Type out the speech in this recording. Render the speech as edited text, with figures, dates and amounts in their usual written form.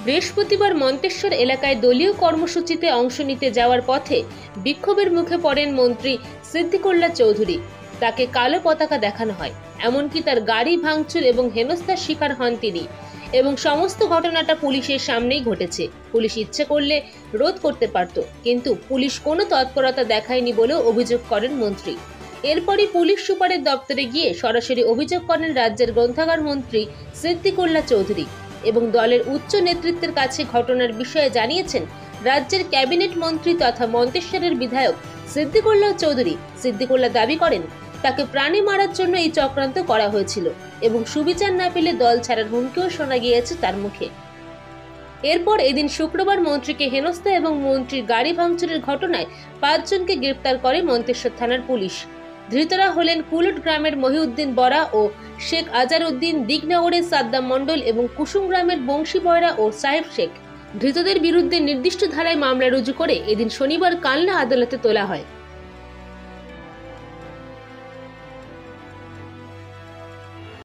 বৃহস্পতিবার মন্তেশ্বর এলাকায় দলীয় কর্মসূচিতে অংশ নিতে যাওয়ার পথে বিক্ষোভের মুখে পড়েন মন্ত্রী সিদ্দিকুল্লাহ চৌধুরী। তাকে কালো পতাকা দেখানো হয়, এমনকি তার গাড়ি ভাঙচুর এবং হেনস্থার শিকার হন তিনি। এবং সমস্ত ঘটনাটা পুলিশের সামনেই ঘটেছে। পুলিশ ইচ্ছে করলে রোধ করতে পারত, কিন্তু পুলিশ কোনো তৎপরতা দেখায়নি বলেও অভিযোগ করেন মন্ত্রী। এরপরই পুলিশ সুপারের দপ্তরে গিয়ে সরাসরি অভিযোগ করেন রাজ্যের গ্রন্থাগার মন্ত্রী সিদ্দিকুল্লাহ চৌধুরী এবং দলের উচ্চ নেতৃত্বের কাছে ঘটনার বিষয়ে জানিয়েছেন রাজ্যের ক্যাবিনেট মন্ত্রী তথা মন্তেশ্বরের বিধায়ক সিদ্দিকুল্লাহ চৌধুরী। সিদ্দিকুল্লাহ দাবি করেন তাকে প্রাণে মারার জন্য এই চক্রান্ত করা হয়েছিল এবং সুবিচার না পেলে দল ছাড়ার হুমকিও শোনা গিয়েছে তার মুখে। এরপর এদিন শুক্রবার মন্ত্রীকে হেনস্থা এবং মন্ত্রীর গাড়ি ভাঙচুরের ঘটনায় 5 জনকে গ্রেপ্তার করে মন্তেশ্বর থানার পুলিশ। ধৃতরা হলেন কুলট গ্রামের মহিউদ্দিন বরা ও শেখ আজারউদ্দিন, দিগনগরের সাদ্দাম মণ্ডল এবং কুসুম গ্রামের বংশী বয়রা ও সাহেব শেখ। ধৃতদের বিরুদ্ধে নির্দিষ্ট ধারায় মামলা রুজু করে এদিন শনিবার কালনা আদালতে তোলা হয়।